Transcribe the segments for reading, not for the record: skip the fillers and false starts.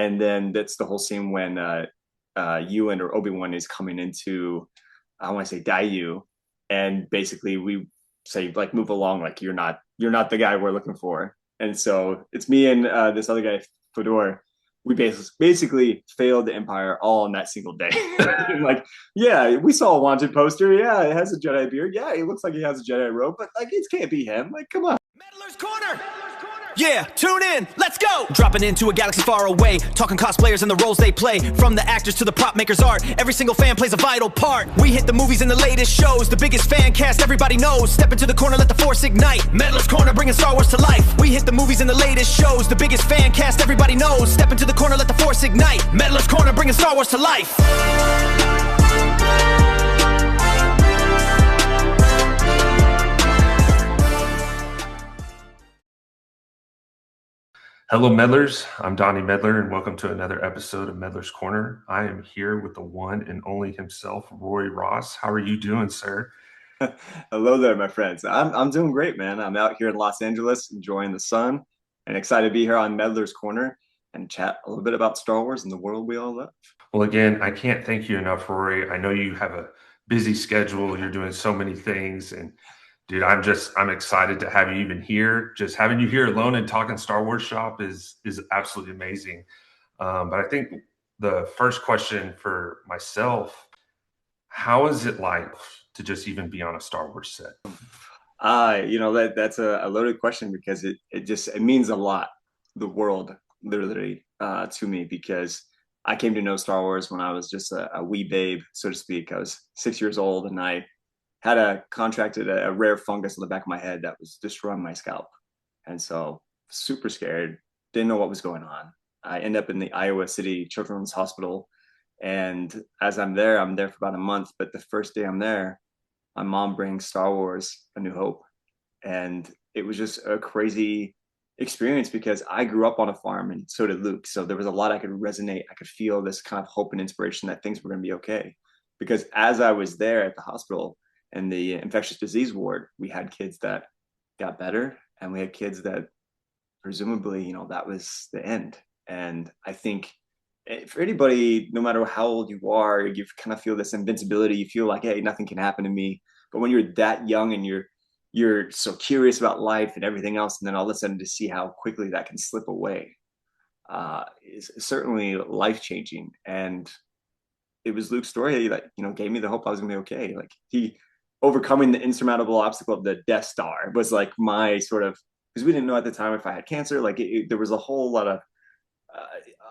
And then that's the whole scene when Ewan or Obi-Wan is coming into, I want to say Dayu, and basically we say like move along, like you're not the guy we're looking for. And so it's me and this other guy, Fedor. We basically failed the Empire all in that single day. Like, yeah, we saw a wanted poster. Yeah, it has a Jedi beard. Yeah, he looks like he has a Jedi robe, but like it can't be him. Like, come on. Meddler's Corner! Yeah, tune in, let's go! Dropping into a galaxy far away, talking cosplayers and the roles they play. From the actors to the prop makers' art, every single fan plays a vital part. We hit the movies and the latest shows, the biggest fan cast everybody knows. Step into the corner, let the force ignite. Meddler's Corner, bringing Star Wars to life. We hit the movies and the latest shows, the biggest fan cast everybody knows. Step into the corner, let the force ignite. Meddler's Corner, bringing Star Wars to life. Hello, Meddlers. I'm Donny Meddler, and welcome to another episode of Meddler's Corner. I am here with the one and only himself, Rory Ross. How are you doing, sir? Hello there, my friends. I'm doing great, man. I'm out here in Los Angeles enjoying the sun and excited to be here on Meddler's Corner and chat a little bit about Star Wars and the world we all love. Well, again, I can't thank you enough, Rory. I know you have a busy schedule. You're doing so many things, and dude, I'm excited to have you even here. Just having you here alone and talking Star Wars shop is absolutely amazing. But I think the first question for myself, how is it like to just even be on a Star Wars set? That's a loaded question because it means a lot, the world, literally, to me, because I came to know Star Wars when I was just a wee babe, so to speak. I was 6 years old, and I had contracted a rare fungus on the back of my head that was destroying my scalp. And so super scared, didn't know what was going on. I end up in the Iowa City Children's Hospital. And as I'm there for about a month. But the first day I'm there, my mom brings Star Wars: A New Hope. And it was just a crazy experience because I grew up on a farm and so did Luke. So there was a lot I could resonate. I could feel this kind of hope and inspiration that things were going to be okay. Because as I was there at the hospital, in the infectious disease ward, we had kids that got better and we had kids that presumably, that was the end. And I think for anybody, no matter how old you are, you kind of feel this invincibility. You feel like, hey, nothing can happen to me. But when you're that young and you're so curious about life and everything else, and then all of a sudden to see how quickly that can slip away is certainly life-changing. And it was Luke's story that, gave me the hope I was gonna be okay. Like he overcoming the insurmountable obstacle of the Death Star was like my sort of, because we didn't know at the time if I had cancer. Like there was a whole lot of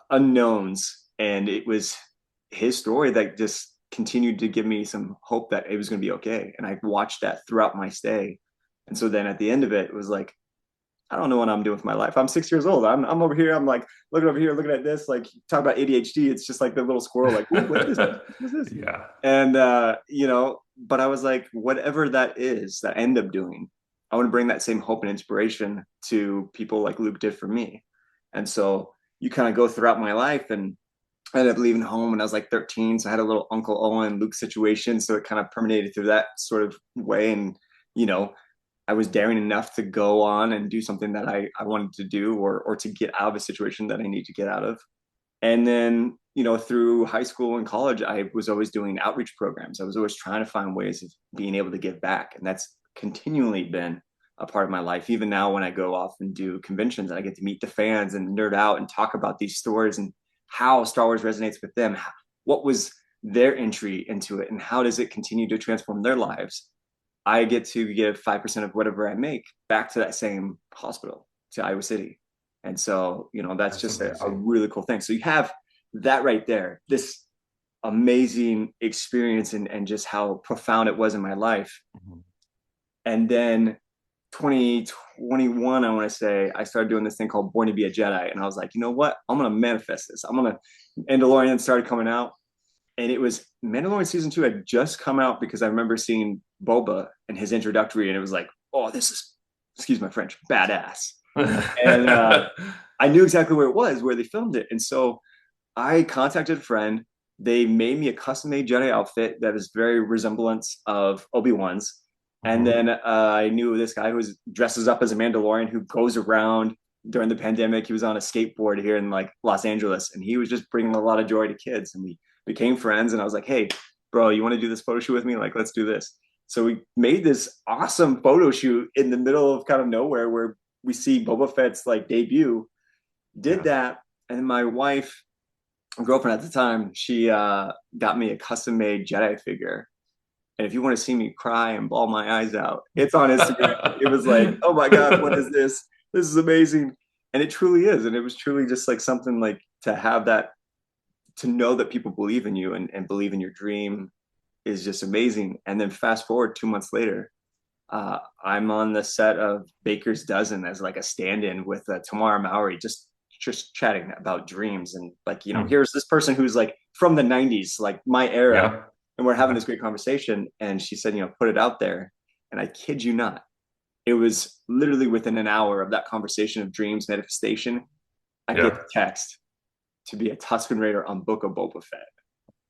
unknowns, and it was his story that just continued to give me some hope that it was going to be okay. And I watched that throughout my stay. And so then at the end of it, it was like, I don't know what I'm doing with my life. I'm 6 years old. I'm over here. I'm like looking over here, looking at this. Like talk about ADHD. It's just like the little squirrel. Like what is this? What's this? Yeah. And but I was like, whatever that is that I end up doing, I want to bring that same hope and inspiration to people like Luke did for me. And so you kind of go throughout my life, and I ended up leaving home when I was like 13. So I had a little Uncle Owen Luke situation. So it kind of permeated through that sort of way. And I was daring enough to go on and do something that I wanted to do or to get out of a situation that I need to get out of. And then, through high school and college, I was always doing outreach programs. I was always trying to find ways of being able to give back. And that's continually been a part of my life. Even now when I go off and do conventions, I get to meet the fans and nerd out and talk about these stories and how Star Wars resonates with them. What was their entry into it and how does it continue to transform their lives? I get to give 5% of whatever I make back to that same hospital, to Iowa City. And so, that's just a really cool thing. So you have that right there, this amazing experience and just how profound it was in my life. Mm-hmm. And then 2021, I want to say, I started doing this thing called Born to Be a Jedi. And I was like, you know what? I'm going to manifest this. Mandalorian started coming out. And it was Mandalorian season 2 had just come out because I remember seeing Boba and his introductory, and it was like, oh, this is, excuse my French, badass. And I knew exactly where it was, where they filmed it. And so I contacted a friend. They made me a custom-made Jedi outfit that is very resemblance of Obi-Wan's. And then I knew this guy who dresses up as a Mandalorian who goes around during the pandemic. He was on a skateboard here in like Los Angeles, and he was just bringing a lot of joy to kids. And we became friends. And I was like, hey, bro, you want to do this photo shoot with me? Like, let's do this. So we made this awesome photo shoot in the middle of kind of nowhere where we see Boba Fett's like debut. Did that, and my wife, girlfriend at the time, she got me a custom made Jedi figure. And if you want to see me cry and bawl my eyes out, it's on Instagram. It was like, oh my God, what is this? This is amazing. And it truly is. And it was truly just like something like to have that, to know that people believe in you and believe in your dream is just amazing. And then fast forward 2 months later, I'm on the set of Baker's Dozen as like a stand-in with Tamara Mowry, just chatting about dreams. And like, you know, here's this person who's like from the 90s, like my era. And we're having this great conversation. And she said, you know, put it out there. And I kid you not, it was literally within an hour of that conversation of dreams, manifestation, I get the text to be a Tuskin Raider on Book of Boba Fett.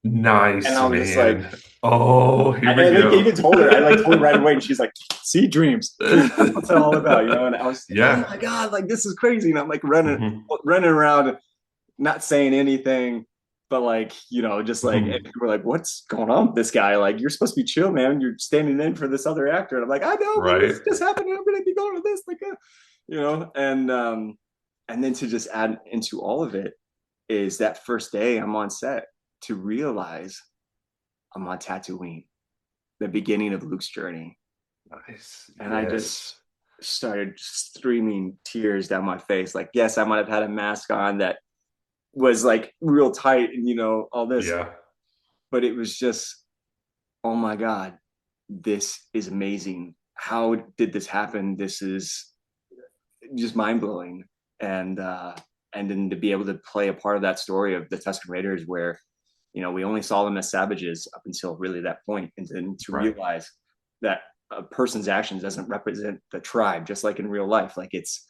Nice. And I was just like, oh, here we go. I even told her, I like told her right away. And she's like, see, dreams. What's it all about? You know, and I was like, oh my God, like this is crazy. And I'm like running around, not saying anything, but like, you know, just like, and people were like, what's going on with this guy? Like, you're supposed to be chill, man. You're standing in for this other actor. And I'm like, I know, right. This just happened. I'm going to be going with this, like, you know, and then to just add into all of it is that first day I'm on set to realize I'm on Tatooine, the beginning of Luke's journey. Nice. And I just started streaming tears down my face. Like, yes, I might have had a mask on that was like real tight and, you know, all this. But it was just, oh my God, this is amazing. How did this happen? This is just mind blowing. And then to be able to play a part of that story of the Tusken Raiders where, you know, we only saw them as savages up until really that point. And then to realize that a person's actions doesn't represent the tribe, just like in real life. Like it's,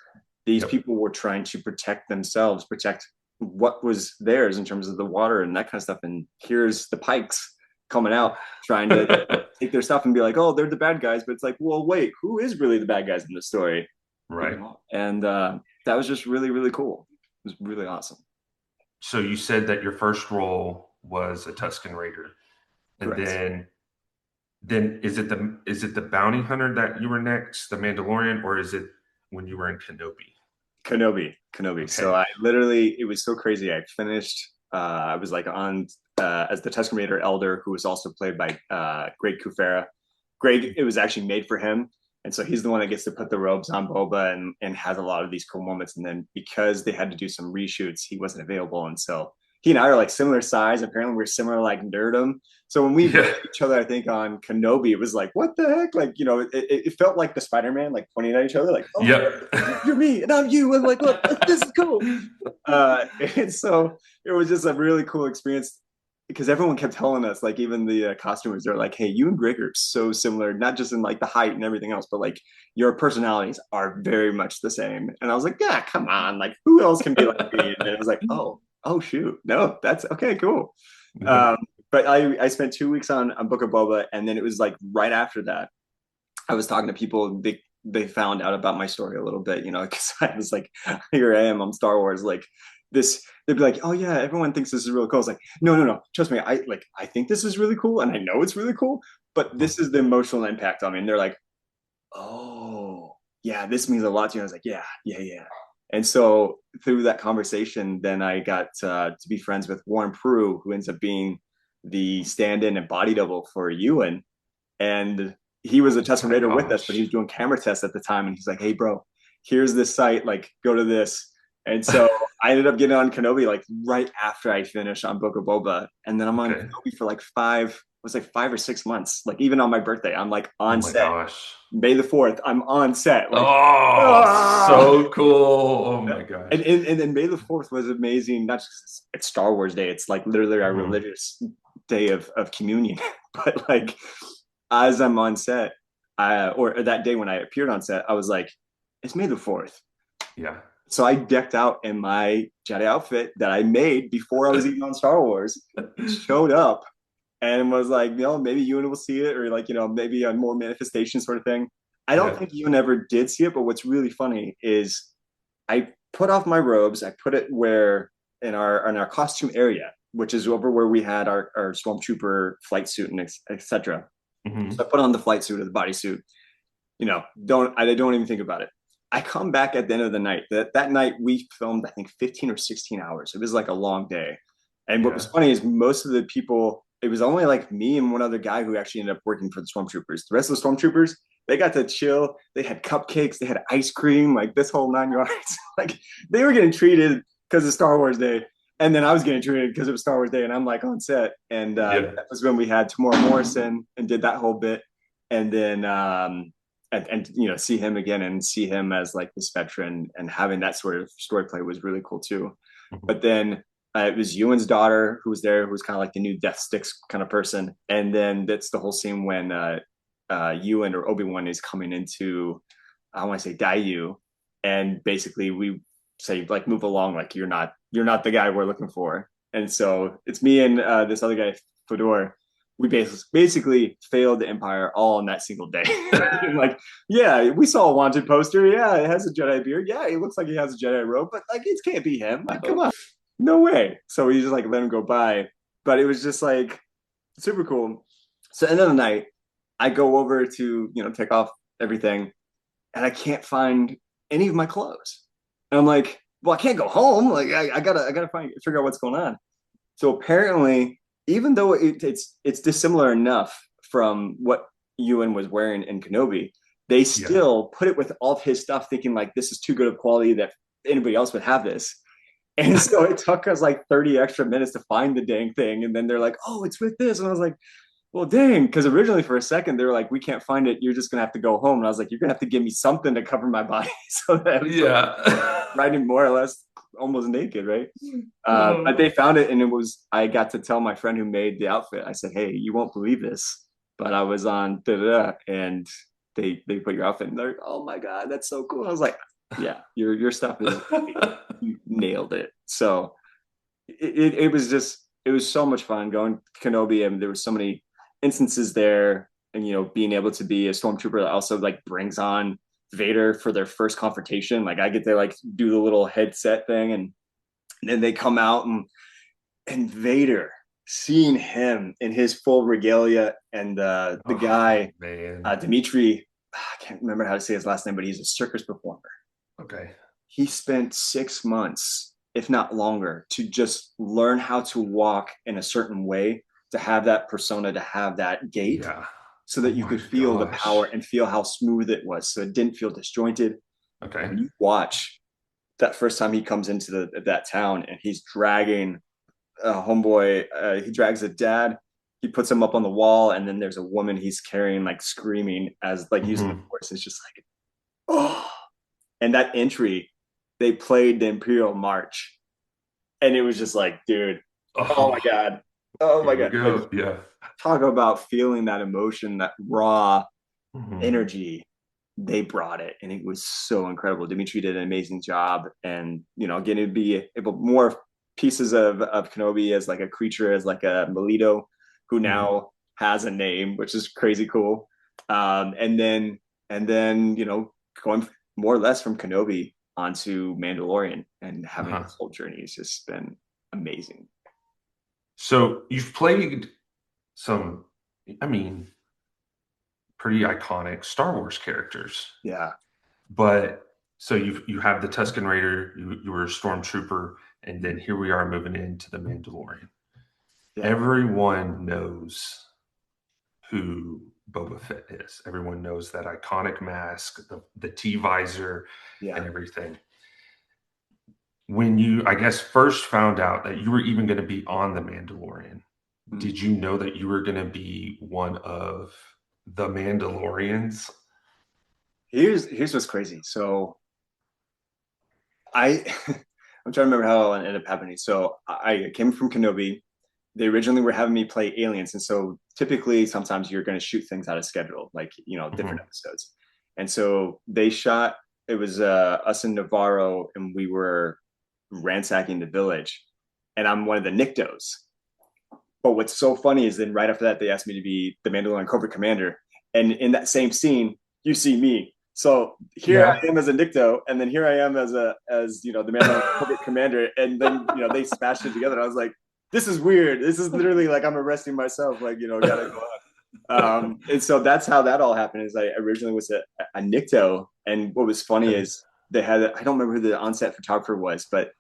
these people were trying to protect themselves, protect what was theirs in terms of the water and that kind of stuff. And here's the Pikes coming out trying to take their stuff and be like, oh, they're the bad guys. But it's like, well, wait, who is really the bad guys in this story? Right. You know? And that was just really, really cool. It was really awesome. So you said that your first role was a Tusken Raider. And then is it the bounty hunter that you were next, the Mandalorian, or is it when you were in Kenobi? Kenobi. Okay. So I literally, it was so crazy. I finished, I was like on as the Tusken Raider Elder, who was also played by Greg Kufera. Greg, it was actually made for him. And so he's the one that gets to put the robes on Boba and has a lot of these cool moments. And then because they had to do some reshoots, he wasn't available. And so he and I are like similar size. Apparently we're similar like nerdum. So when we met each other, I think on Kenobi, it was like, what the heck? Like, you know, it felt like the Spider-Man, like pointing at each other, like, oh, you're me and I'm you. And like, look, this is cool. And so it was just a really cool experience because everyone kept telling us, like even the costumers, they're like, hey, you and Greg are so similar, not just in like the height and everything else, but like your personalities are very much the same. And I was like, yeah, come on. Like who else can be like me? And it was like, oh shoot, no, that's okay, cool. But I spent 2 weeks on Book of Boba, and then it was like right after that, I was talking to people. They found out about my story a little bit, you know, because I was like, here I am on Star Wars, like this. They'd be like, oh yeah, everyone thinks this is really cool. I was like, no, trust me, I think this is really cool, and I know it's really cool, but this is the emotional impact on me. And they're like, oh yeah, this means a lot to you. And I was like, yeah. And so through that conversation, then I got to be friends with Warren Prue, who ends up being the stand-in and body double for Ewan. And he was a Tusken Raider with us, but he was doing camera tests at the time. And he's like, hey, bro, here's this site, like go to this. And so I ended up getting on Kenobi like right after I finished on Book of Boba. And then I'm on Kenobi for like 5 or 6 months. Like even on my birthday, I'm like on set. Gosh. May the 4th, I'm on set. Like, so cool. Oh my gosh. And then May the 4th was amazing. Not just it's Star Wars Day. It's like literally our religious day of communion. But like as I'm on set, or that day when I appeared on set, I was like, it's May the 4th. Yeah. So I decked out in my Jedi outfit that I made before I was even on Star Wars, showed up and was like, you know, maybe Ewan will see it, or like, you know, maybe a more manifestation sort of thing. I don't think Ewan ever did see it, but what's really funny is I put off my robes. I put it where in our costume area, which is over where we had our stormtrooper flight suit and etc. So I Hmm. put on the flight suit or the bodysuit. I don't even think about it. I come back at the end of the night. That night we filmed, I think, 15 or 16 hours. It was like a long day. And what was Yeah. funny is most of the people, it was only like me and one other guy who actually ended up working for the stormtroopers. The rest of the stormtroopers, they got to chill. They had cupcakes, they had ice cream, like this whole 9 yards. Like they were getting treated because of Star Wars Day. And then I was getting treated because it was Star Wars Day, and I'm like on set. And Yeah. that was when we had Tamora Morrison and did that whole bit. And then and see him again and see him as like this veteran and having that sort of story play was really cool too. Mhm. But then it was Ewan's daughter who was there, who was kind of like the new Death Sticks kind of person. And then that's the whole scene when Ewan or Obi Wan is coming into, I want to say Dayu, and basically we say like move along, like you're not the guy we're looking for. And so it's me and this other guy Fedor. We basically failed the Empire all in that single day. Like, yeah, we saw a wanted poster. Yeah, it has a Jedi beard. Yeah, he looks like he has a Jedi robe, but like it can't be him. Like, come on, no way. So we just like let him go by. But it was just like super cool. So end of the night, I go over to take off everything, and I can't find any of my clothes. And I'm like, well, I can't go home. Like I gotta figure out what's going on. So apparently, even though it's dissimilar enough from what Ewan was wearing in Kenobi, they Yeah. still put it with all of his stuff, thinking like this is too good of quality that anybody else would have this. And so it took us like 30 extra minutes to find the dang thing. And then they're like, oh, it's with this. And I was like, well, dang, because originally for a second they were like, we can't find it. You're just gonna have to go home. And I was like, you're gonna have to give me something to cover my body so that I was like Yeah. riding more or less almost naked, right? But Oh. they found it, and I got to tell my friend who made the outfit. I said, "Hey, you won't believe this, but I was on da da da, and they put your outfit, and they're like, oh my god, that's so cool." I was like, "Yeah, your stuff is you nailed it." So it was just it was so much fun going to Kenobi, and there were so many instances there, and being able to be a stormtrooper that also like brings on Vader for their first confrontation. Like I get to like do the little headset thing, and then they come out and Vader, seeing him in his full regalia, and the Oh guy man. Dimitri, I can't remember how to say his last name, but he's a circus performer. Okay. He spent 6 months, if not longer, to just learn how to walk in a certain way, to have that persona, to have that gait, Yeah. so Oh that you my could feel the gosh. power and feel how smooth it was, so it didn't feel disjointed. Okay. When you watch that first time he comes into that town and he's dragging homeboy, he drags a dad, he puts him up on the wall, and then there's a woman he's carrying like screaming as like using the Hmm. force. It's just like, oh. And that entry, they played the Imperial March, and it was just like, dude, oh my Oh, god, oh my here we god, like go. Yeah. talk about feeling that emotion, that raw Hmm. energy. They brought it, and it was so incredible. Dimitri did an amazing job, and getting to be able more pieces of Kenobi as like a creature, as like a Melito, who Hmm. now has a name, which is crazy cool. And then going more or less from Kenobi onto Mandalorian and having Uh-huh. this whole journey has just been amazing. So you've played some, I mean, pretty iconic Star Wars characters, Yeah, but so you have the Tusken Raider, you were a stormtrooper, and then here we are moving into the Mandalorian. yeah, Everyone knows who Boba Fett is. Everyone knows that iconic mask, the T visor, yeah. and everything. When you, I guess, first found out that you were even going to be on The Mandalorian, Mm. did you know that you were going to be one of the Mandalorians? Here's what's crazy. So I I'm trying to remember how it ended up happening. So I came from Kenobi. They originally were having me play aliens, and so typically sometimes you're going to shoot things out of schedule, like different Mhm. episodes. And so they shot. It was us in Navarro, and we were ransacking the village, and I'm one of the Nictos. But what's so funny is then right after that they asked me to be the Mandalorian Covert Commander, and in that same scene you see me So here Yeah. I am as a Nikto, and then here I am as the Mandalorian corporate commander, and then they smashed it together. I was like, this is weird. This is literally like I'm arresting myself. Like gotta go on. And so that's how that all happened. Is I originally was a Nikto, and what was funny is they had I don't remember who the on-set photographer was, but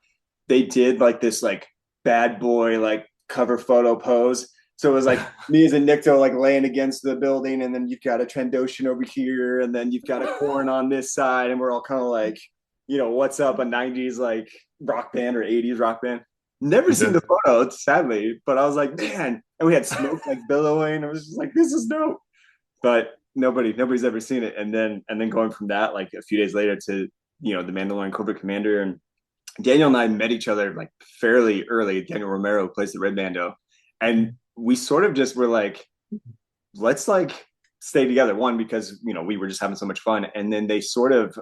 they did like this like bad boy like cover photo pose. So it was like me as a Nikto like laying against the building, and then you've got a Trandoshan over here, and then you've got a corn on this side, and we're all kind of like, what's up, a '90s like rock band or '80s rock band. Never seen the photo, sadly, but I was like, man, and we had smoke like billowing. I was just like, this is dope. But nobody's ever seen it. And then going from that, like a few days later to the Mandalorian Corporate Commander, and Daniel and I met each other like fairly early. Daniel Romero plays the Red Bando, and we sort of just were like, let's like stay together. One, because we were just having so much fun, and then they sort of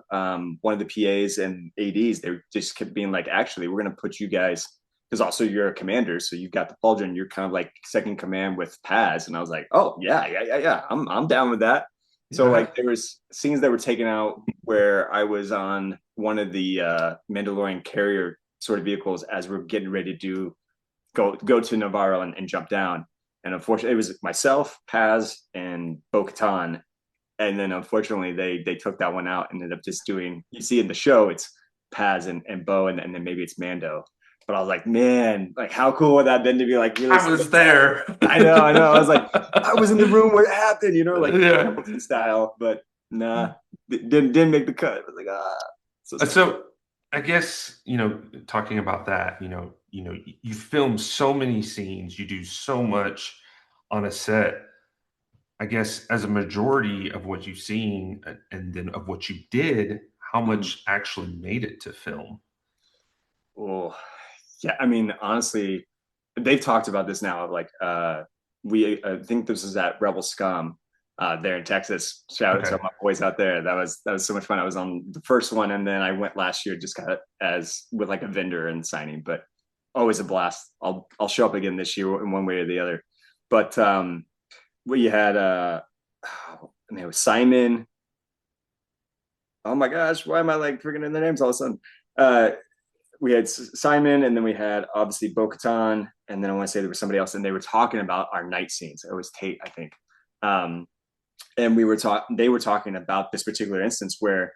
one of the PAs and ADs, they just kept being like, actually, we're gonna put you guys, because also you're a commander, so you've got the pauldron, you're kind of like second command with Paz. And I was like, oh yeah, I'm down with that. So like there was scenes that were taken out where I was on one of the Mandalorian carrier sort of vehicles as we're getting ready to go to Navarro and jump down. And unfortunately, it was myself, Paz, and Bo-Katan. And then unfortunately, they took that one out and ended up just doing. You see in the show, it's Paz and Bo, and then maybe it's Mando. But I was like, man, like how cool would that have been to be like, I was there. I know. I was like, I was in the room where it happened, like Hamilton style. But nah, didn't make the cut. I was like, So I guess talking about that, you film so many scenes, you do so much on a set. I guess as a majority of what you've seen and then of what you did, how much actually made it to film? Oh, yeah. I mean, honestly, they've talked about this now. Of like, I think this is at Rebel Scum, there in Texas. Shout out to my boys out there. That was so much fun. I was on the first one, and then I went last year just kind of as with like a vendor and signing. But always a blast. I'll show up again this year in one way or the other. But we had it was Simon. Oh my gosh, why am I like forgetting their names all of a sudden? We had Simon, and then we had obviously Bo-Katan, and then I want to say there was somebody else, and they were talking about our night scenes. It was Tate, I think. And they were talking about this particular instance where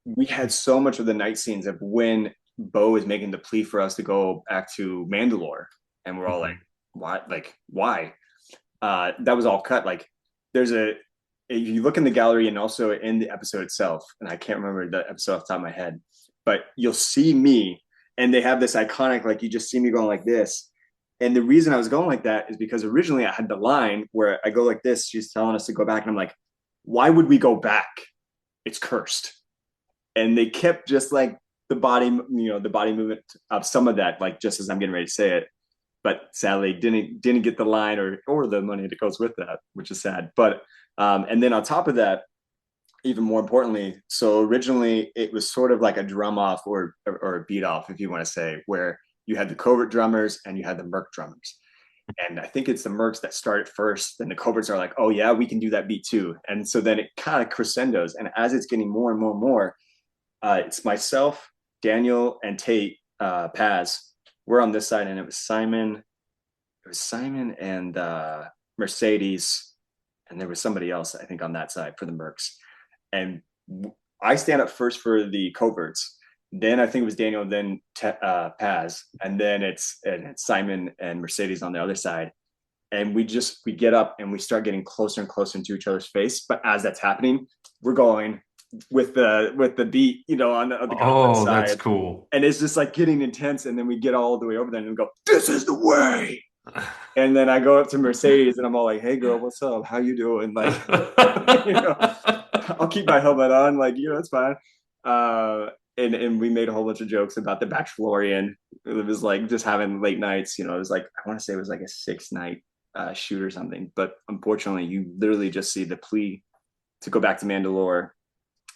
we had so much of the night scenes of when Bo is making the plea for us to go back to Mandalore, and we're all like, what? Like, why? That was all cut. Like, if you look in the gallery and also in the episode itself, and I can't remember the episode off the top of my head, but you'll see me, and they have this iconic, like you just see me going like this. And the reason I was going like that is because originally I had the line where I go like this. She's telling us to go back, and I'm like, why would we go back? It's cursed. And they kept just like the body movement of some of that, like just as I'm getting ready to say it. But sadly, didn't get the line or the money that goes with that, which is sad. But and then on top of that, even more importantly, so originally it was sort of like a drum off or a beat off, if you want to say, where you had the covert drummers and you had the merc drummers. And I think it's the mercs that started first. Then the coverts are like, oh yeah, we can do that beat too. And so then it kind of crescendos. And as it's getting more and more and more, it's myself, Daniel, and Tate, Paz. We're on this side, and it was Simon and Mercedes, and there was somebody else, I think, on that side for the mercs. And I stand up first for the coverts. Then I think it was Daniel, then Paz, and then it's Simon and Mercedes on the other side. And we get up and we start getting closer and closer into each other's face. But as that's happening, we're going with the beat, on the oh, side. That's cool. And it's just like getting intense. And then we get all the way over there and we go, this is the way. And then I go up to Mercedes and I'm all like, hey girl, what's up? How you doing? Like, I'll keep my helmet on, like, it's fine. And we made a whole bunch of jokes about the Bachelorian. It was like just having late nights, it was like, I want to say it was like a 6-night shoot or something. But unfortunately, you literally just see the plea to go back to Mandalore.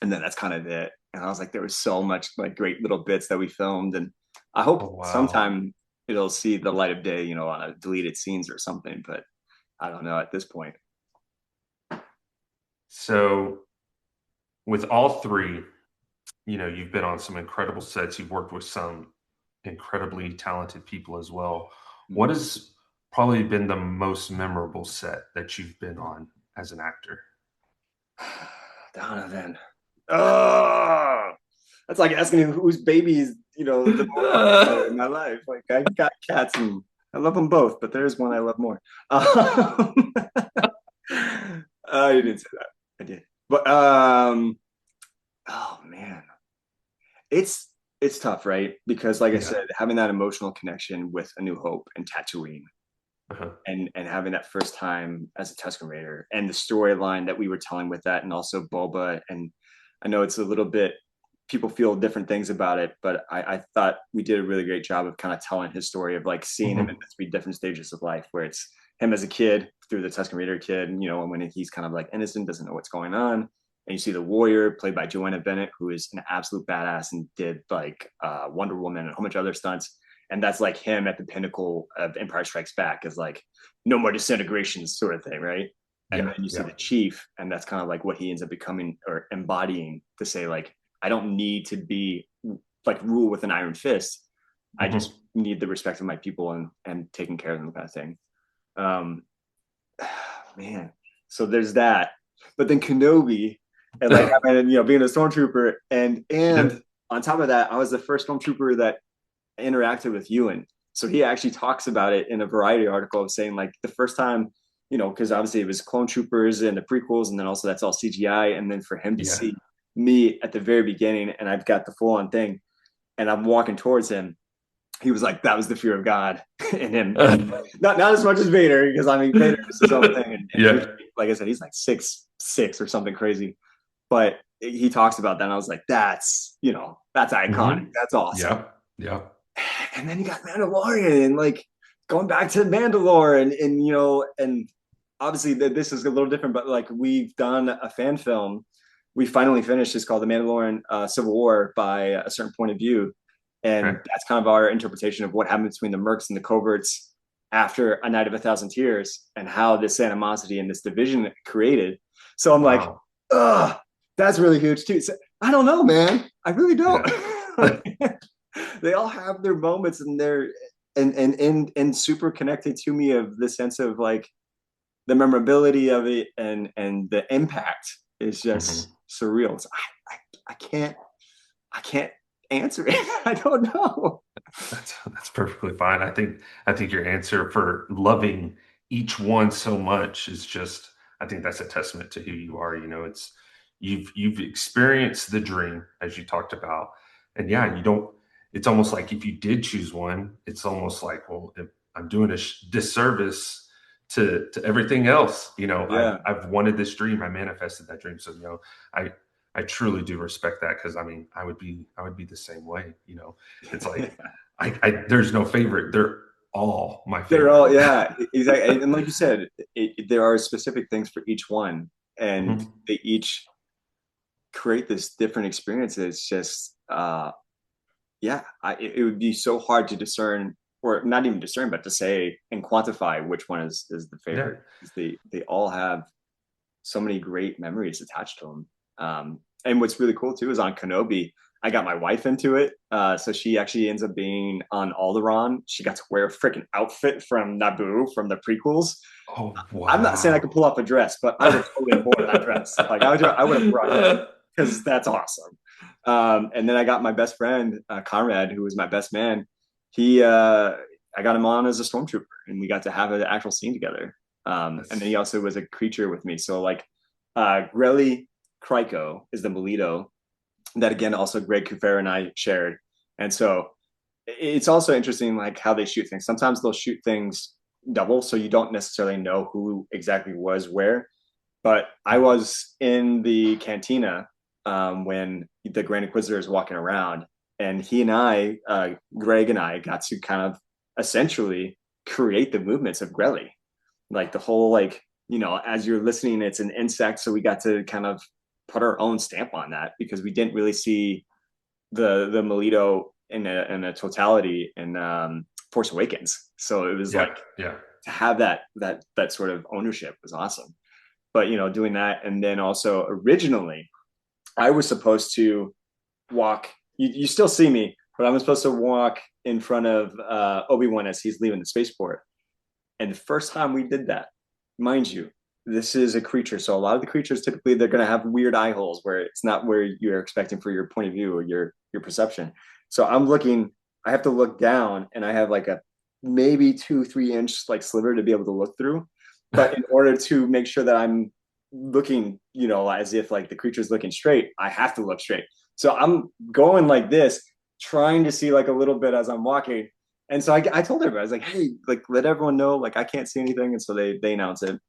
And then that's kind of it. And I was like, there was so much like great little bits that we filmed. And I hope sometime it'll see the light of day, on a deleted scenes or something. But I don't know at this point. So with all three, you've been on some incredible sets. You've worked with some incredibly talented people as well. What has probably been the most memorable set that you've been on as an actor? Donovan. Oh, that's like asking me whose baby is, the most popular in my life. Like I got cats and I love them both, but there's one I love more. You didn't say that. I did. But oh man, it's tough, right? Because like I said, having that emotional connection with A New Hope and Tatooine, and having that first time as a Tusken Raider, and the storyline that we were telling with that, and also Boba. And I know it's a little bit, people feel different things about it, but I thought we did a really great job of kind of telling his story of like seeing him in the three different stages of life, where it's him as a kid through the Tusken Raider kid, and when he's kind of like innocent, doesn't know what's going on. And you see the warrior played by Joanna Bennett, who is an absolute badass and did like Wonder Woman and a whole bunch of other stunts. And that's like him at the pinnacle of Empire Strikes Back, is like no more disintegration sort of thing, right? And then you see the chief, and that's kind of like what he ends up becoming or embodying, to say like, I don't need to be like rule with an iron fist. I just need the respect of my people and taking care of them, kind of thing. Man, so there's that. But then Kenobi, and like being a stormtrooper, and on top of that, I was the first stormtrooper that interacted with Ewan. So he actually talks about it in a Variety article of saying like the first time, because obviously it was clone troopers and the prequels, and then also that's all CGI, and then for him to see me at the very beginning, and I've got the full on thing, and I'm walking towards him, he was like, that was the fear of God in him. Not as much as Vader, because I mean Vader is his own thing, and like I said, he's like 6'6" or something crazy. But he talks about that, and I was like, that's iconic. That's awesome. Yeah. And then you got Mandalorian, and like going back to Mandalore, and obviously this is a little different, but like we've done a fan film. We finally finished. It's called The Mandalorian Civil War by a certain point of view. And that's kind of our interpretation of what happened between the Mercs and the Coverts after A Night of 1,000 Tears, and how this animosity and this division created. So I'm like, that's really huge too. So, I don't know, man. I really don't. They all have their moments, and they're and super connected to me, of the sense of like the memorability of it, and the impact is just surreal. So I can't answer it. I don't know. That's perfectly fine. I think your answer for loving each one so much is just, I think that's a testament to who you are. It's you've experienced the dream, as you talked about, and you don't. It's almost like if you did choose one, it's almost like, well, if I'm doing a disservice to everything else. I've wanted this dream. I manifested that dream. So I truly do respect that, because I mean I would be the same way. It's like there's no favorite. They're all my favorite. They're all exactly. And like you said, there are specific things for each one, and they each create this different experience. It's just it would be so hard to discern, or not even discern, but to say and quantify which one is the favorite. They all have so many great memories attached to them. And what's really cool too is on Kenobi, I got my wife into it. So she actually ends up being on Alderaan. She got to wear a freaking outfit from Naboo from the prequels. Oh, wow. I'm not saying I could pull off a dress, but I would totally afford that dress. Like I would have brought it, because that's awesome. And then I got my best friend, Conrad, who was my best man. I got him on as a stormtrooper, and we got to have an actual scene together. And then he also was a creature with me. So like Grelly Kryko is the Melito that, again, also Greg Kufair and I shared. And so it's also interesting like how they shoot things. Sometimes they'll shoot things double, so you don't necessarily know who exactly was where. But I was in the cantina when the Grand Inquisitor is walking around, and he and I, Greg and I, got to kind of essentially create the movements of Grelly. Like the whole, like, as you're listening, it's an insect. So we got to kind of put our own stamp on that, because we didn't really see the Melito in a totality in Force Awakens. So it was to have that sort of ownership was awesome. But doing that, and then also originally I was supposed to walk. You still see me, but I'm supposed to walk in front of Obi Wan as he's leaving the spaceport. And the first time we did that, mind you, this is a creature. So a lot of the creatures typically they're going to have weird eye holes where it's not where you're expecting for your point of view or your perception. So I'm looking. I have to look down, and I have like a maybe 2-3 inch like sliver to be able to look through. But in order to make sure that I'm looking, as if like the creature's looking straight, I have to look straight. So I'm going like this, trying to see like a little bit as I'm walking. And so I told everybody, I was like, hey, like let everyone know, like I can't see anything. And so they announce it.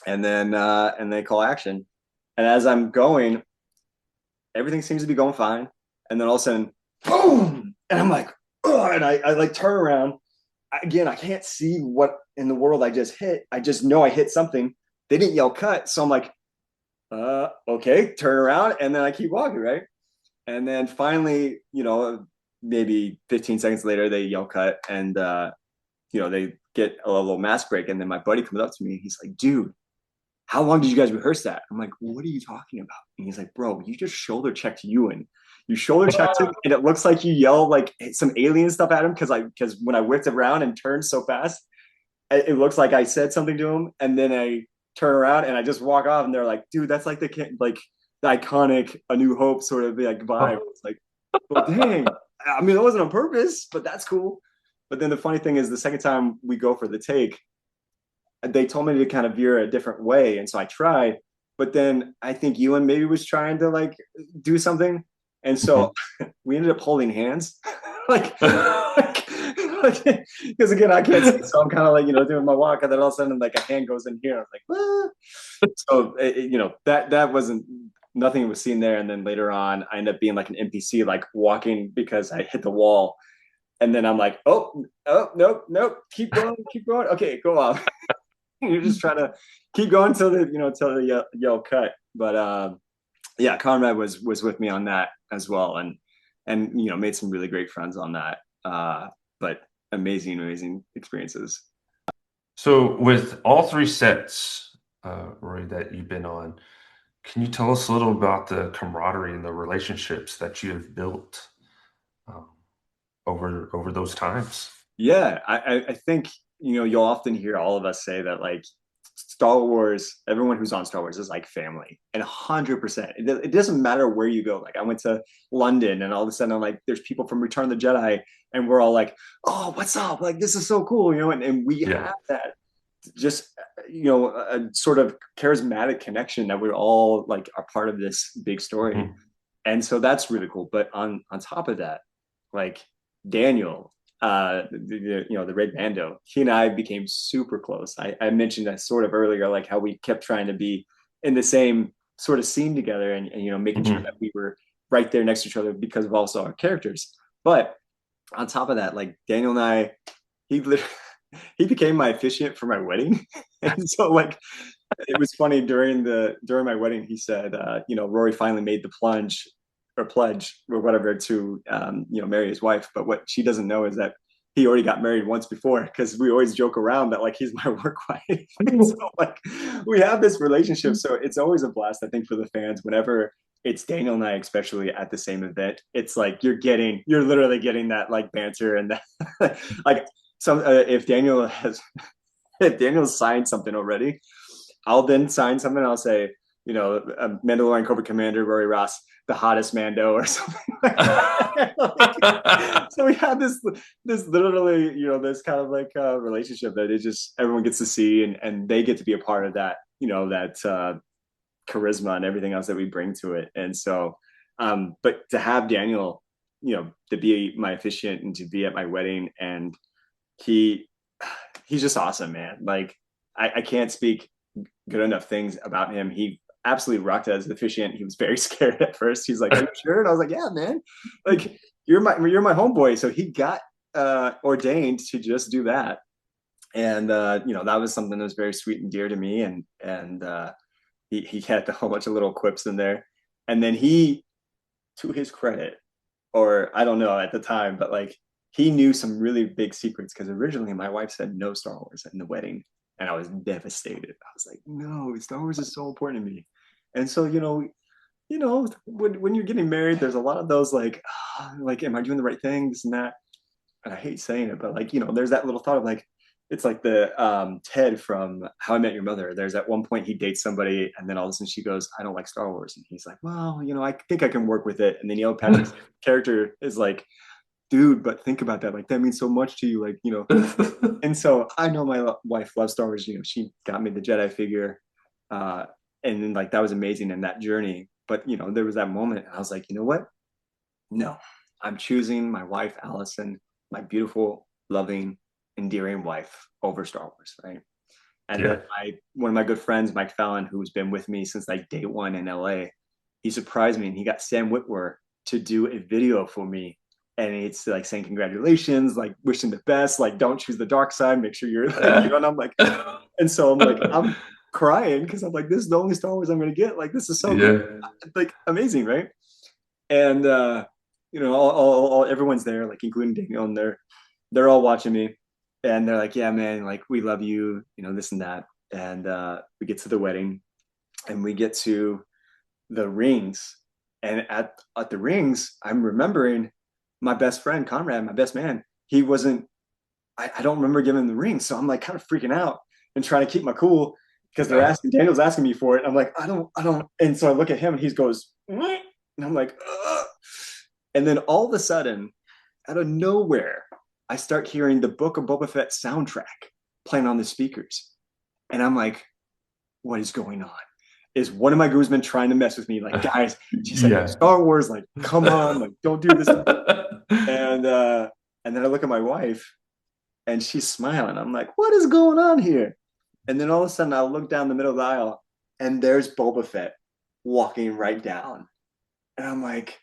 And then and they call action. And as I'm going, everything seems to be going fine. And then all of a sudden, boom! And I'm like, oh, and I like turn around. Again, I can't see what in the world I just hit. I just know I hit something. They didn't yell cut. So I'm like, okay, turn around. And then I keep walking, right? And then finally, maybe 15 seconds later, they yell cut and, they get a little mask break. And then my buddy comes up to me. He's like, dude, how long did you guys rehearse that? I'm like, what are you talking about? And he's like, bro, you just shoulder checked Ewan. You shoulder checked him, and it looks like you yell like some alien stuff at him because when I whipped around and turned so fast, it looks like I said something to him, and then I turn around and I just walk off, and they're like, dude, that's like the iconic A New Hope sort of like vibe. It's like, well, dang. I mean, it wasn't on purpose, but that's cool. But then the funny thing is, the second time we go for the take, they told me to kind of veer a different way, and so I tried. But then I think Ewan maybe was trying to like do something, and so we ended up holding hands, because again I can't see, so I'm kind of like doing my walk, and then all of a sudden like a hand goes in here. I was like, ah. So that wasn't nothing was seen there, and then later on I ended up being like an NPC, like walking because I hit the wall, and then I'm like, oh nope, keep going, okay, go off. You're just trying to keep going till the yell cut. But yeah, Conrad was with me on that as well, and made some really great friends on that. But amazing experiences. So with all three sets, Rory, that you've been on, can you tell us a little about the camaraderie and the relationships that you have built over those times? Yeah, I think you'll often hear all of us say that like Star Wars, everyone who's on Star Wars is like family, and 100%. It doesn't matter where you go. Like I went to London, and all of a sudden I'm like, there's people from Return of the Jedi, and we're all like, oh, what's up? Like this is so cool, and we have that just a sort of charismatic connection that we're all like are part of this big story. Mm-hmm. And so that's really cool. But on top of that, like Daniel, the Red Bando, he and I became super close. I mentioned that sort of earlier, like how we kept trying to be in the same sort of scene together, and making sure that we were right there next to each other because of also our characters. But on top of that, like Daniel and I, he became my officiant for my wedding. And so like it was funny during my wedding, he said, Rory finally made the pledge or whatever to marry his wife. But what she doesn't know is that he already got married once before, because we always joke around that like he's my work wife. So like we have this relationship. So it's always a blast, I think, for the fans whenever it's Daniel and I, especially at the same event. It's like you're literally getting that like banter and that like if Daniel signed something already, I'll then sign something. I'll say, Mandalorian Cobra Commander Rory Ross, the hottest Mando, or something like that. So we had this literally, this kind of like relationship that it just everyone gets to see, and they get to be a part of that, that charisma and everything else that we bring to it. And so, but to have Daniel, to be my officiant and to be at my wedding, and he's just awesome, man. Like I can't speak good enough things about him. He absolutely rocked it as an officiant. He was very scared at first. He's like, are you sure? And I was like, yeah, man, like you're my homeboy. So he got ordained to just do that. And that was something that was very sweet and dear to me. And he had a whole bunch of little quips in there. And then he, to his credit, or I don't know at the time, but like he knew some really big secrets, because originally my wife said no Star Wars in the wedding. And I was devastated. I was like, no, Star Wars is so important to me. And so, you know, when you're getting married, there's a lot of those like, am I doing the right thing? This and that. And I hate saying it, but like, you know, there's that little thought of like, it's like the Ted from How I Met Your Mother. There's at one point he dates somebody, and then all of a sudden she goes, "I don't like Star Wars," and he's like, "Well, you know, I think I can work with it." And then Neil Patrick's character is like, "Dude, but think about that. Like that means so much to you. Like, you know." And so I know my wife loves Star Wars. You know, she got me the Jedi figure, uh, and then like that was amazing in that journey. But you know, there was that moment, and I was like, you know what? No, I'm choosing my wife, Allison, my beautiful, loving, endearing wife over Star Wars, right? And then Yeah. one of my good friends, Mike Fallon, who's been with me since like day one in LA, he surprised me and he got Sam Witwer to do a video for me. And it's like saying congratulations, like wishing the best, like don't choose the dark side, make sure you're like, you know, and I'm like, and so I'm like, I'm crying because I'm like, this is the only Star Wars I'm gonna get. Like, this is so Yeah. like amazing, right? And you know, everyone's there, like including Daniel, and they're all watching me, and they're like, "Yeah, man, like we love you," you know, this and that. And we get to the wedding, and we get to the rings, and at the rings, I'm remembering my best friend Conrad, my best man. He wasn't. I don't remember giving him the ring, so I'm like kind of freaking out and trying to keep my cool because they're Yeah. asking. Daniel's asking me for it. I'm like, I don't. And so I look at him, and he goes, "What?" And I'm like, ugh. And then all of a sudden, out of nowhere, I start hearing the Book of Boba Fett soundtrack playing on the speakers. And I'm like, what is going on? Is one of my groomsmen trying to mess with me? Like, guys, she said Yeah. Star Wars, like, come on, like, don't do this. And and then I look at my wife and she's smiling. I'm like, what is going on here? And then all of a sudden I look down the middle of the aisle and there's Boba Fett walking right down. And I'm like,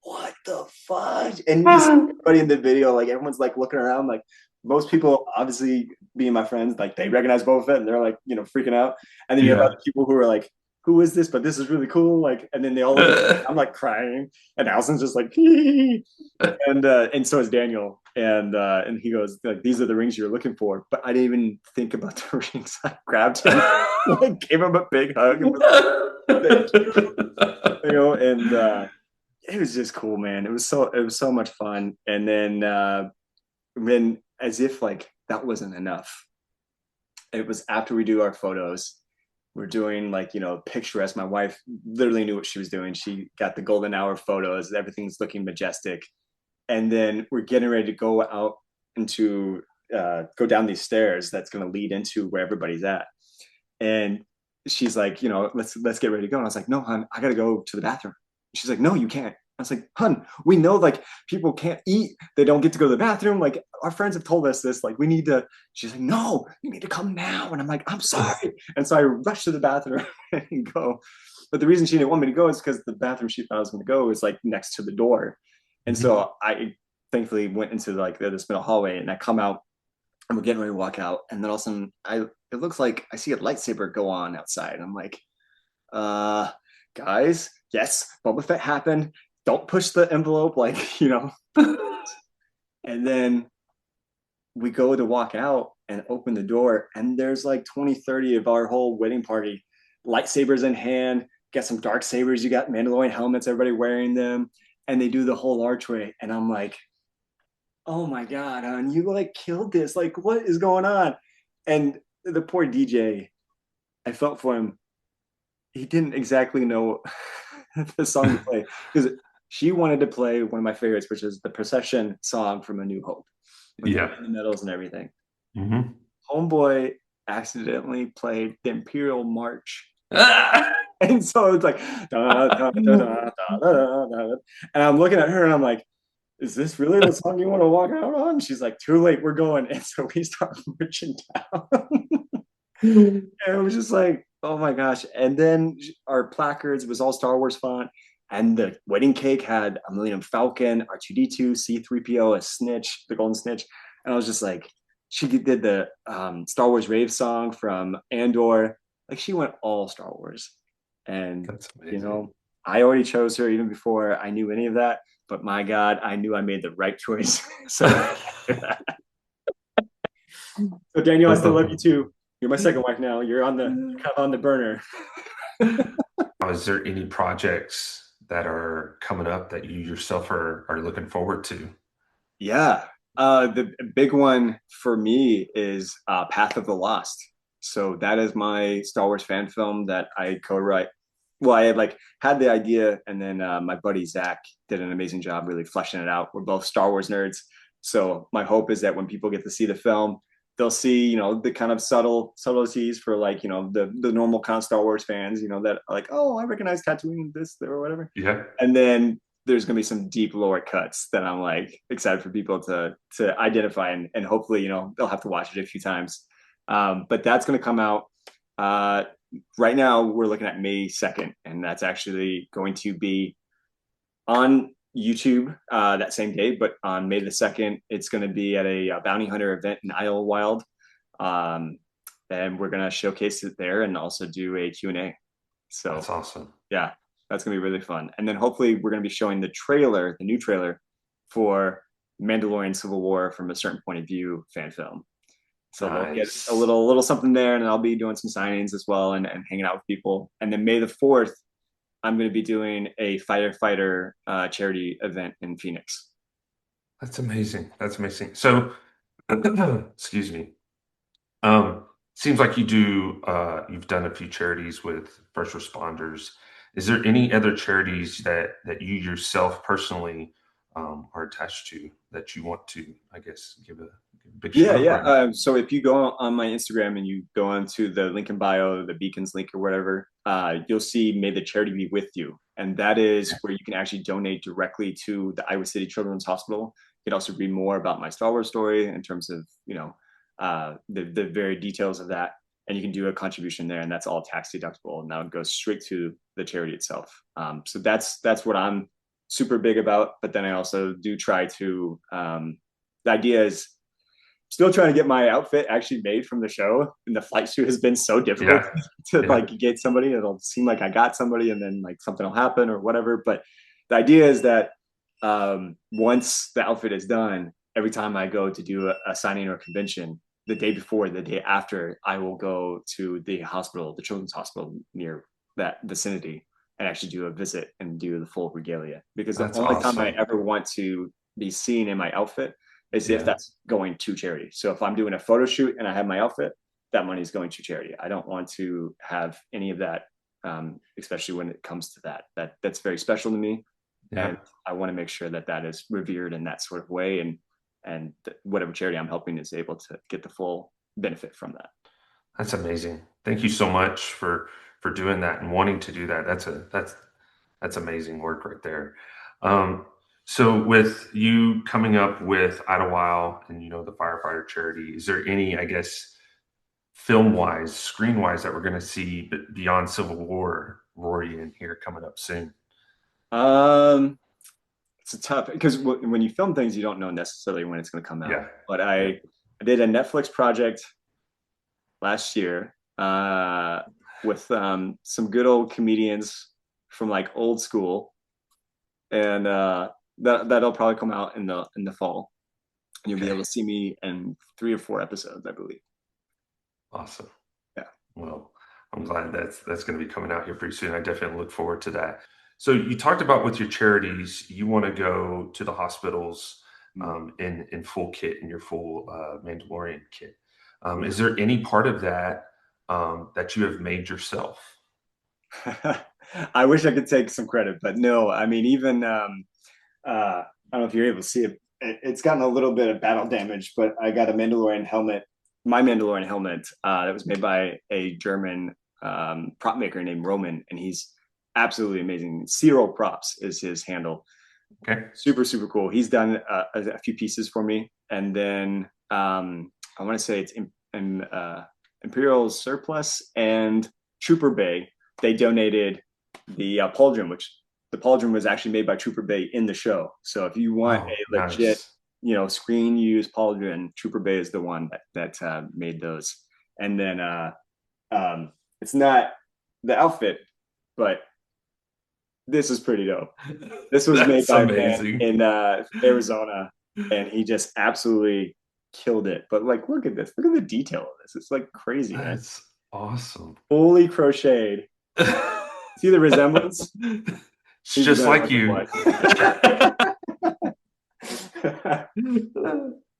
what the fuck? And you see everybody in the video, like everyone's like looking around, like most people, obviously being my friends, like they recognize Boba Fett and they're like, you know, freaking out. And then you have Yeah. other people who are like, who is this? But this is really cool. Like, and then they all look at me, I'm like crying, and Allison's just like, and so is Daniel. And he goes, like, these are the rings you're looking for. But I didn't even think about the rings. I grabbed him, like, gave him a big hug, and was like, thank you know, and it was just cool, man. It was so much fun. And then as if like that wasn't enough, it was after we do our photos, we're doing like, you know, picturesque. My wife literally knew what she was doing. She got the golden hour photos, everything's looking majestic. And then we're getting ready to go out into go down these stairs that's going to lead into where everybody's at. And she's like, you know, let's get ready to go. And I was like, no, hon, I gotta go to the bathroom. She's like, no, you can't. I was like, hun, we know like people can't eat. They don't get to go to the bathroom. Like our friends have told us this. Like we need to. She's like, no, you need to come now. And I'm like, I'm sorry. And so I rushed to the bathroom and go. But the reason she didn't want me to go is because the bathroom she thought I was going to go is like next to the door. And so I thankfully went into like this middle hallway, and I come out and we're getting ready to walk out. And then all of a sudden it looks like I see a lightsaber go on outside. I'm like, uh, guys, yes, Boba Fett happened. Don't push the envelope, like, you know. And then we go to walk out and open the door, and there's like 20, 30 of our whole wedding party, lightsabers in hand, got some dark sabers, you got Mandalorian helmets, everybody wearing them, and they do the whole archway. And I'm like, oh my God, hon, you like killed this. Like, what is going on? And the poor DJ, I felt for him. He didn't exactly know the song to play because she wanted to play one of my favorites, which is the procession song from A New Hope with Yeah. the medals and everything. Mm-hmm. Homeboy accidentally played the Imperial March. And so it's like, da, da, da, da, da, da, da. And I'm looking at her and I'm like, is this really the song you want to walk out on? She's like, too late, we're going. And so we start marching down. And it was just like, oh my gosh. And then our placards was all Star Wars font. And the wedding cake had a Millennium Falcon, R2D2, C3PO, a snitch, the golden snitch. And I was just like, she did the Star Wars rave song from Andor. Like she went all Star Wars. And, That's you amazing. know, I already chose her even before I knew any of that. But my God, I knew I made the right choice. So, so Daniel, I still love you too. You're my second wife now. You're on the burner. Is there any projects that are coming up that you yourself are looking forward to? Yeah. The big one for me is Path of the Lost. So that is my Star Wars fan film that I co-write. Well, I had had the idea, and then my buddy Zach did an amazing job really fleshing it out. We're both Star Wars nerds, so my hope is that when people get to see the film, they'll see the kind of subtleties for the normal kind of Star Wars fans, that are like, oh, I recognize Tatooine, this or whatever, Yeah, and then there's gonna be some deep lore cuts that I'm like excited for people to identify, and hopefully they'll have to watch it a few times. But that's gonna come out. Uh, right now we're looking at May 2nd, and that's actually going to be on YouTube that same day. But on May the 2nd, it's going to be at a bounty hunter event in Idlewild, um, and we're going to showcase it there and also do a Q&A. So that's awesome. yeah, that's going to be really fun. And then hopefully we're going to be showing the new trailer for Mandalorian Civil War from a certain point of view fan film. So they'll get Nice. a little something there, and I'll be doing some signings as well, and hanging out with people. And then May the 4th, I'm going to be doing a fighter charity event in Phoenix. That's amazing. That's amazing. So, excuse me. Seems like you've done a few charities with first responders. Is there any other charities that you yourself personally are attached to that you want to, I guess, give a big Yeah, shout out yeah. for? So if you go on my Instagram and you go onto the link in bio, the Beacons link or whatever, you'll see "May the Charity Be With You," and that is where you can actually donate directly to the Iowa City Children's Hospital. You can also read more about my Star Wars story in terms of the very details of that, and you can do a contribution there, and that's all tax deductible, and that would go straight to the charity itself. So that's what I'm super big about. But then I also do try to the idea is still trying to get my outfit actually made from the show, and the flight suit has been so difficult Yeah, to yeah, get somebody. It'll seem like I got somebody, and then something will happen or whatever. But the idea is that once the outfit is done, every time I go to do a signing or a convention, the day before, the day after, I will go to the hospital, the children's hospital near that vicinity, and actually do a visit and do the full regalia. Because the that's only time I awesome. ever want to be seen in my outfit is if Yeah, that's going to charity. So if I'm doing a photo shoot and I have my outfit, that money is going to charity. I don't want to have any of that, especially when it comes to that's very special to me, yeah. and I want to make sure that that is revered in that sort of way, and whatever charity I'm helping is able to get the full benefit from that. That's amazing. Thank you so much for doing that and wanting to do that. That's amazing work right there. Um, so with you coming up with Idlewild and the firefighter charity, is there any, I guess, film wise, screen wise that we're going to see beyond Civil War, Rory in here coming up soon? Um, it's a tough because when you film things, you don't know necessarily when it's going to come out. Yeah, But yeah. I did a Netflix project last year with some good old comedians from old school, and that'll probably come out in the fall. And you'll be Okay, able to see me in 3 or 4 episodes, I believe. awesome. Yeah. Well, I'm glad that's going to be coming out here pretty soon. I definitely look forward to that. So you talked about with your charities, you want to go to the hospitals Mm. in full kit, in your full Mandalorian kit. Yeah. Is there any part of that that you have made yourself? I wish I could take some credit, but no. I mean, even I don't know if you're able to see it. It's gotten a little bit of battle damage, but I got a Mandalorian helmet, my Mandalorian helmet, that was made by a German prop maker named Roman, and he's absolutely amazing. Zero Props is his handle. Okay. Super, super cool. He's done a few pieces for me, and then I want to say it's Imperial Surplus and Trooper Bay. They donated the pauldron, which the pauldron was actually made by Trooper Bay in the show. So if you want Oh, a legit, nice. screen used pauldron, Trooper Bay is the one that made those. And then it's not the outfit, but this is pretty dope. This was made That's by a man amazing. in Arizona, and he just absolutely killed it. But look at this. Look at the detail of this. It's crazy, man. That's awesome. Fully crocheted. See the resemblance? It's just like you.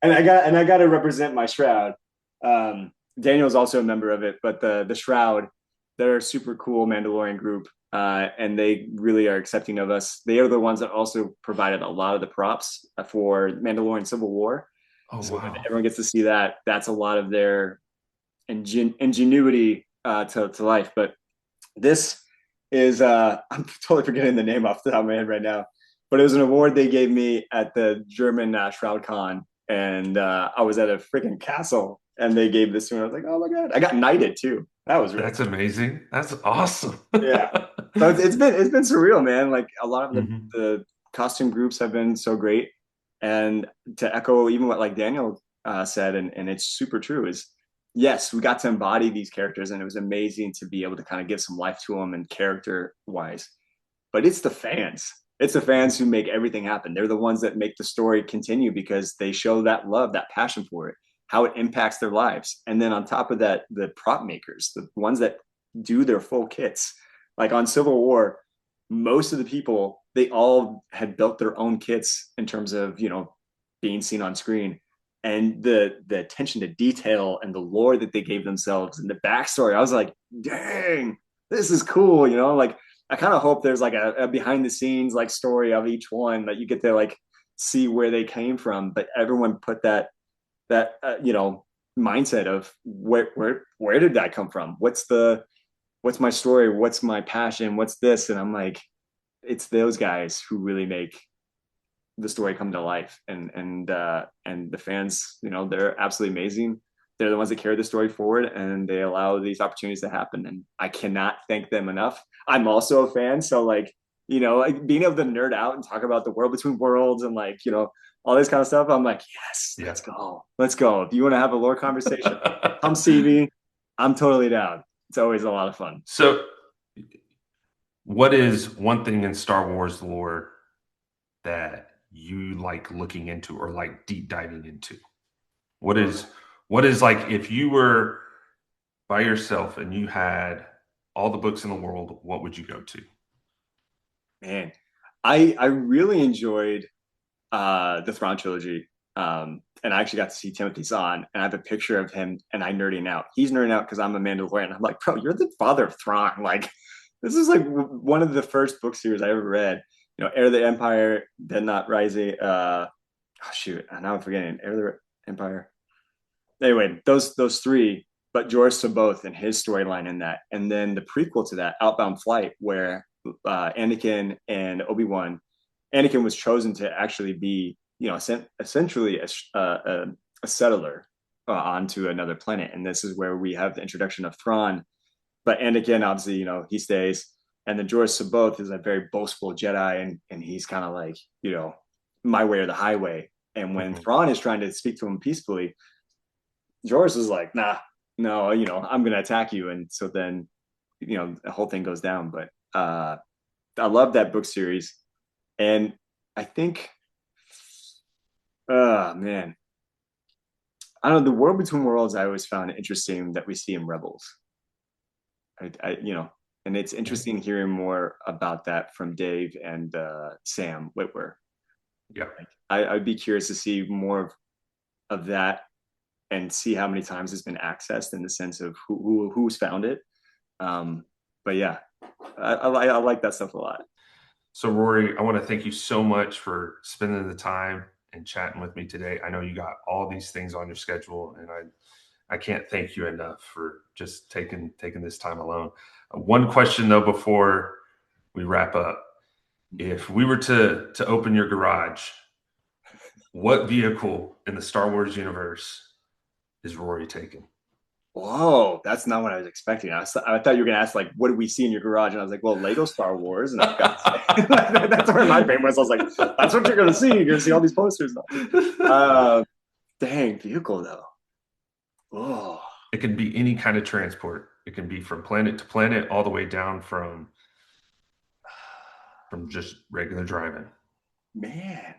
And I got to represent my Shroud. Daniel's also a member of it, but the Shroud, they're a super cool Mandalorian group, and they really are accepting of us. They are the ones that also provided a lot of the props for Mandalorian Civil War. Oh, So wow. everyone gets to see that. That's a lot of their ingenuity to life. But this is I'm totally forgetting the name off the top of my head right now, but it was an award they gave me at the German Shroud Con, and I was at a freaking castle, and they gave this to me. I was like, oh my god, I got knighted too. That was really That's cool. amazing. That's awesome. Yeah. So it's been surreal, man. Like a lot of Mhm. the costume groups have been so great, and to echo even what like Daniel said, and it's super true is yes, we got to embody these characters, and it was amazing to be able to kind of give some life to them and character wise. But it's the fans. It's the fans who make everything happen. They're the ones that make the story continue because they show that love, that passion for it, how it impacts their lives. And then on top of that, the prop makers, the ones that do their full kits. Like on Civil War, most of the people, they all had built their own kits in terms of, being seen on screen. And the attention to detail and the lore that they gave themselves and the backstory, I was like, dang, this is cool, like I kind of hope there's like a behind the scenes like story of each one that you get to like see where they came from. But everyone put that mindset of where did that come from? What's my story? What's my passion? What's this? And I'm like, it's those guys who really make the story come to life. And the fans, they're absolutely amazing. They're the ones that carry the story forward, and they allow these opportunities to happen. And I cannot thank them enough. I'm also a fan, so like, like being able to nerd out and talk about the world between worlds and like, all this kind of stuff. I'm like, yes, Yeah. let's go. If you want to have a lore conversation, come see me. I'm totally down. It's always a lot of fun. So, what is one thing in Star Wars lore that you like looking into or like deep diving into? What is like if you were by yourself and you had all the books in the world, what would you go to? Man, I really enjoyed the Thrawn trilogy. And I actually got to see Timothy Zahn, and I have a picture of him, and I nerding out. He's nerding out because I'm a Mandalorian. I'm like, bro, you're the father of Thrawn. Like, this is like one of the first book series I ever read. Heir of the Empire, Dead Not Rising. Oh shoot, now I'm forgetting. Heir of the Empire. Anyway, those three, but George Saboth and his storyline in that, and then the prequel to that, Outbound Flight, where Anakin and Obi-Wan, Anakin was chosen to actually be, essentially a settler onto another planet, and this is where we have the introduction of Thrawn. But Anakin, obviously, he stays, and then George Saboth is a very boastful Jedi, and he's kind of like, my way or the highway. And when Thrawn is trying to speak to him peacefully, George is like, nah, no, I'm gonna attack you, and so then, the whole thing goes down. But I love that book series, and I think, man, I don't know, the world between worlds. I always found it interesting that we see in Rebels. And it's interesting hearing more about that from Dave and Sam Witwer. Yeah. I'd be curious to see more of that and see how many times it's been accessed in the sense of who's found it. But yeah, I like that stuff a lot. So, Rory, I want to thank you so much for spending the time and chatting with me today. I know you got all these things on your schedule, and I can't thank you enough for just taking this time alone. One question though, before we wrap up, if we were to open your garage, what vehicle in the Star Wars universe is Rory taking? Whoa, that's not what I was expecting. I thought you were gonna ask like, what do we see in your garage? And I was like, well, Lego Star Wars, and I've got that's where my brain was. I was like, that's what you're gonna see. You're gonna see all these posters. Dang, vehicle though. Oh, It can be any kind of transport. It can be from planet to planet, all the way down from just regular driving. man,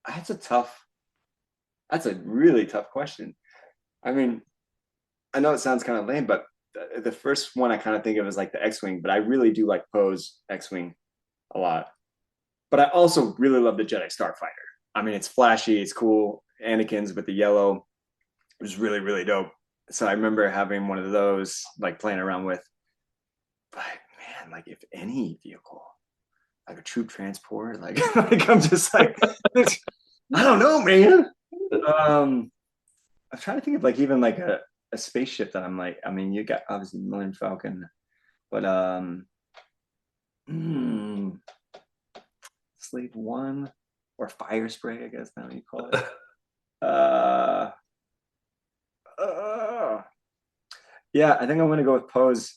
that's a really tough question. I mean, I know it sounds kind of lame, but the first one I kind of think of as like the X-Wing, but I really do like Poe's X-Wing a lot. But I also really love the Jedi Starfighter. I mean, it's flashy, it's cool. Anakin's with the yellow. It was really, really dope. So I remember having one of those, like playing around with. But man, like if any vehicle, like a troop transport, like I'm just like, I don't know, man. I'm trying to think of like even like a spaceship that I'm like, I mean, you got obviously Millennium Falcon, but Slave One or Fire Spray, I guess now you call it. Yeah, I think I'm gonna go with Poe's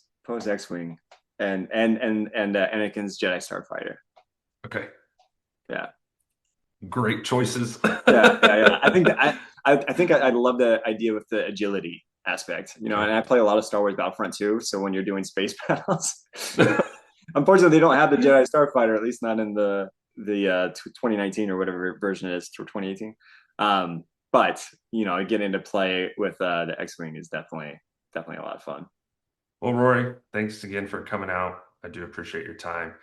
X-Wing and Anakin's Jedi Starfighter. Okay. Yeah. Great choices. Yeah. I think I love the idea with the agility aspect, you know, and I play a lot of Star Wars Battlefront too. So when you're doing space battles, unfortunately, they don't have the Jedi Starfighter, at least not in the 2019 or whatever version it is, for 2018. But you know, getting to play with the X-Wing is definitely a lot of fun. Well, Rory, thanks again for coming out. I do appreciate your time.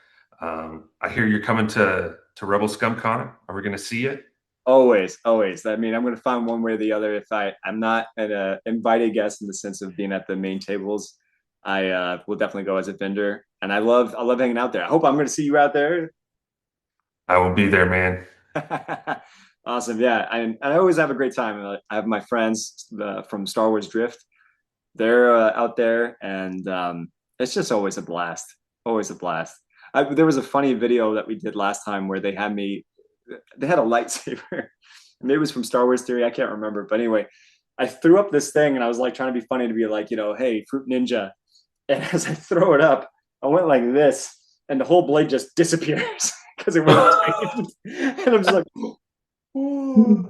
I hear you're coming to Rebel Scum Con. Are we going to see you? Always. I mean, I'm going to find one way or the other. If I'm not an invited guest in the sense of being at the main tables, I will definitely go as a vendor. And I love hanging out there. I hope I'm going to see you out there. I will be there, man. Awesome. Yeah. I always have a great time. I have my friends from Star Wars Drift. They're out there, and it's just always a blast. Always a blast. There was a funny video that we did last time where they had a lightsaber. Maybe it was from Star Wars Theory. I can't remember. But anyway, I threw up this thing and I was like trying to be funny to be like, you know, hey, Fruit Ninja. And as I throw it up, I went like this and the whole blade just disappears because it went up. And I'm just like, oh.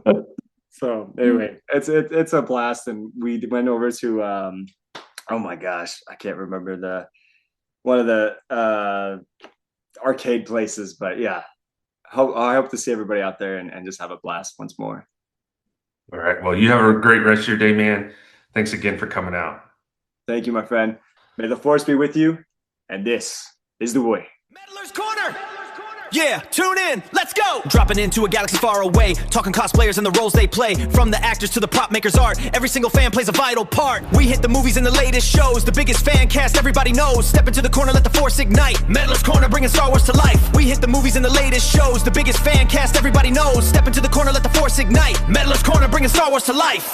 So anyway, it's a blast. And we went over to, oh my gosh, I can't remember one of the arcade places, but yeah. I hope to see everybody out there and just have a blast once more. All right. Well, you have a great rest of your day, man. Thanks again for coming out. Thank you, my friend. May the force be with you. And this is the way. Meddler's Corner! Yeah, tune in, let's go! Dropping into a galaxy far away, talking cosplayers and the roles they play. From the actors to the prop makers' art, every single fan plays a vital part. We hit the movies and the latest shows, the biggest fan cast everybody knows. Step into the corner, let the force ignite. Meddler's Corner, bringing Star Wars to life. We hit the movies and the latest shows, the biggest fan cast everybody knows. Step into the corner, let the force ignite. Meddler's Corner, bringing Star Wars to life.